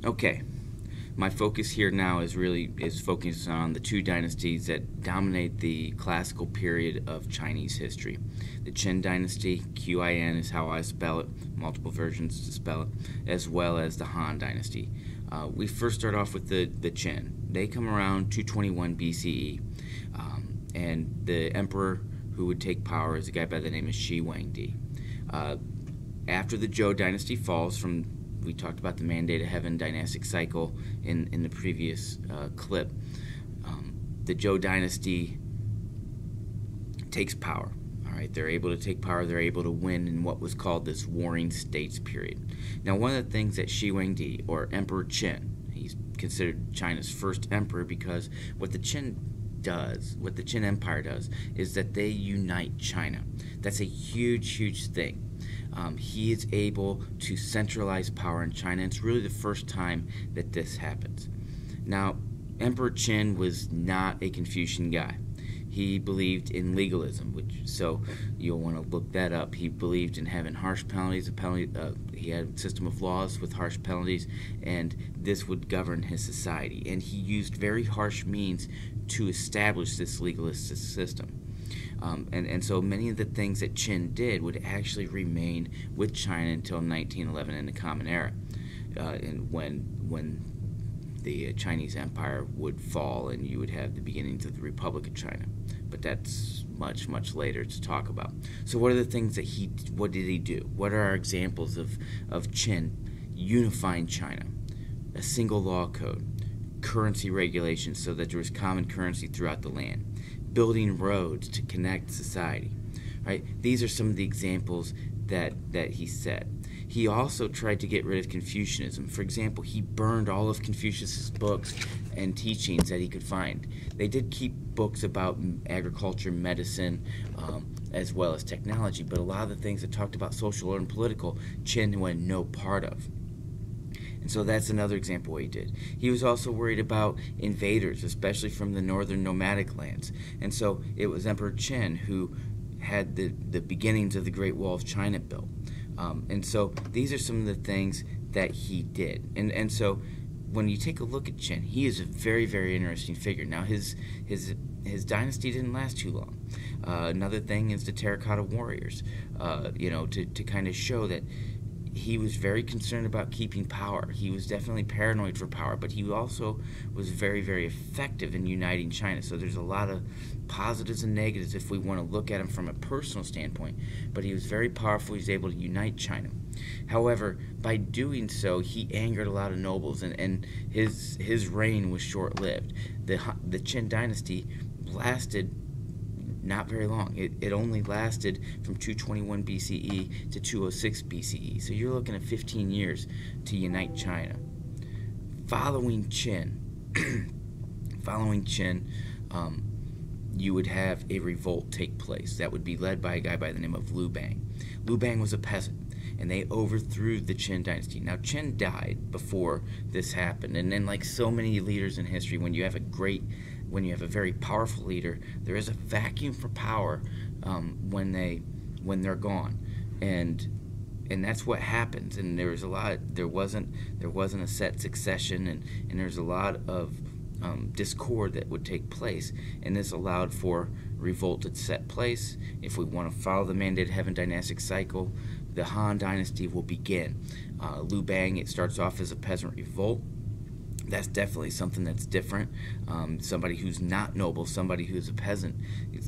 Okay, my focus here now is focused on the two dynasties that dominate the classical period of Chinese history. The Qin dynasty, Qin is how I spell it, multiple versions to spell it, as well as the Han dynasty. We first start off with the Qin. They come around 221 BCE, and the emperor who would take power is a guy by the name of Shi Huangdi. After the Zhou dynasty falls we talked about the Mandate of Heaven dynastic cycle in the previous clip. The Zhou dynasty takes power. All right, they're able to take power. They're able to win in what was called this Warring States period. Now, one of the things that Shi Huangdi, or Emperor Qin, he's considered China's first emperor because what the Qin Empire does, is that they unite China. That's a huge, huge thing. He is able to centralize power in China. It's really the first time that this happens. Now, Emperor Qin was not a Confucian guy. He believed in legalism, so you'll want to look that up. He believed in having harsh penalties. He had a system of laws with harsh penalties, and this would govern his society. And he used very harsh means to establish this legalistic system. And so many of the things that Qin did would actually remain with China until 1911 in the Common Era, and when the Chinese Empire would fall and you would have the beginnings of the Republic of China. But that's much, much later to talk about. So what are the things that what did he do? What are our examples of Qin unifying China? A single law code, currency regulations so that there was common currency throughout the land, building roads to connect society. Right? These are some of the examples that he set. He also tried to get rid of Confucianism. For example, he burned all of Confucius' books and teachings that he could find. They did keep books about agriculture, medicine, as well as technology, but a lot of the things that talked about social and political, Qin had no part of. And so that's another example what he did. He was also worried about invaders, especially from the northern nomadic lands. And so it was Emperor Qin who had the beginnings of the Great Wall of China built. And so these are some of the things that he did. And so when you take a look at Qin, he is a very, very interesting figure. Now, his dynasty didn't last too long. Another thing is the terracotta warriors, to kind of show that he was very concerned about keeping power. He was definitely paranoid for power, but he also was very, very effective in uniting China. So there's a lot of positives and negatives if we want to look at him from a personal standpoint. But he was very powerful. He was able to unite China. However, by doing so, he angered a lot of nobles, and his reign was short-lived. The Qin dynasty lasted not very long. It only lasted from 221 BCE to 206 BCE. So you're looking at 15 years to unite China. Following Qin, you would have a revolt take place. That would be led by a guy by the name of Liu Bang. Liu Bang was a peasant, and they overthrew the Qin dynasty. Now, Qin died before this happened, and then like so many leaders in history, when you have a very powerful leader, there is a vacuum for power when they're gone, and that's what happens. And there wasn't a set succession, and there's a lot of discord that would take place, and this allowed for revolt to set place. If we want to follow the Mandate of Heaven dynastic cycle, the Han dynasty will begin. Liu Bang, it starts off as a peasant revolt. That's definitely something that's different. Somebody who's not noble, somebody who's a peasant,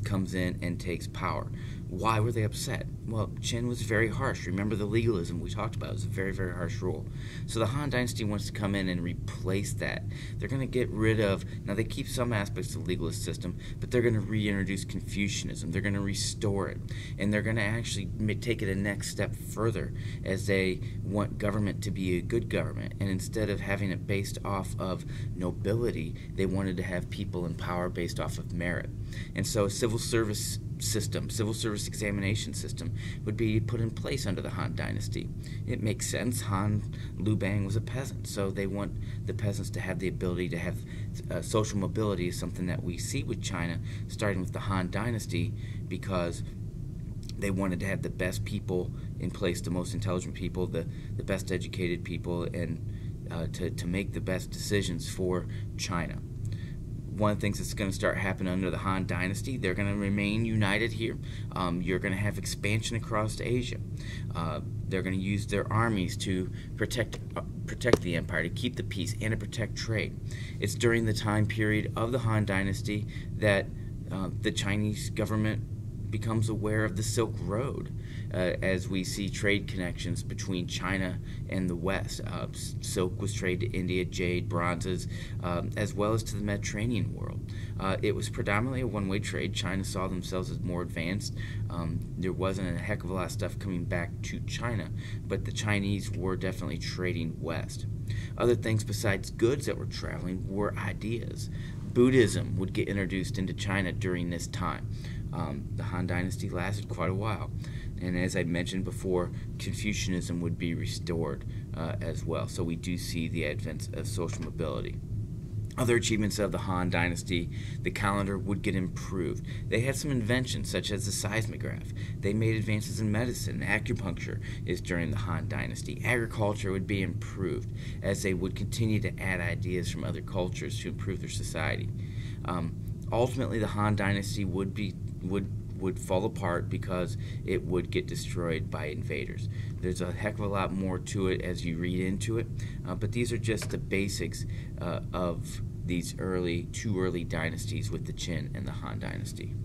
comes in and takes power. Why were they upset? Well, Qin was very harsh. Remember the legalism we talked about. It was a very, very harsh rule. So the Han dynasty wants to come in and replace that. They're going to get rid of, now they keep some aspects of the legalist system, but they're going to reintroduce Confucianism. They're going to restore it. And they're going to actually take it a next step further, as they want government to be a good government. And instead of having it based off of nobility, they wanted to have people in power based off of merit. And so a civil service examination system would be put in place under the Han dynasty. It makes sense. Liu Bang was a peasant, so they want the peasants to have the ability to have social mobility, is something that we see with China, starting with the Han dynasty, because they wanted to have the best people in place, the most intelligent people, the best educated people, and to make the best decisions for China. One of the things that's going to start happening under the Han Dynasty, they're going to remain united here. You're going to have expansion across Asia. They're going to use their armies to protect the empire, to keep the peace, and to protect trade. It's during the time period of the Han Dynasty that the Chinese government becomes aware of the Silk Road, as we see trade connections between China and the West. Silk was traded to India, jade, bronzes, as well as to the Mediterranean world. It was predominantly a one-way trade. China saw themselves as more advanced. There wasn't a heck of a lot of stuff coming back to China, but the Chinese were definitely trading west. Other things besides goods that were traveling were ideas. Buddhism would get introduced into China during this time. The Han Dynasty lasted quite a while. And as I mentioned before, Confucianism would be restored as well. So we do see the advent of social mobility. Other achievements of the Han Dynasty, the calendar would get improved. They had some inventions such as the seismograph. They made advances in medicine. Acupuncture is during the Han Dynasty. Agriculture would be improved as they would continue to add ideas from other cultures to improve their society. Ultimately, the Han Dynasty would fall apart because it would get destroyed by invaders. There's a heck of a lot more to it as you read into it, but these are just the basics of these two early dynasties with the Qin and the Han Dynasty.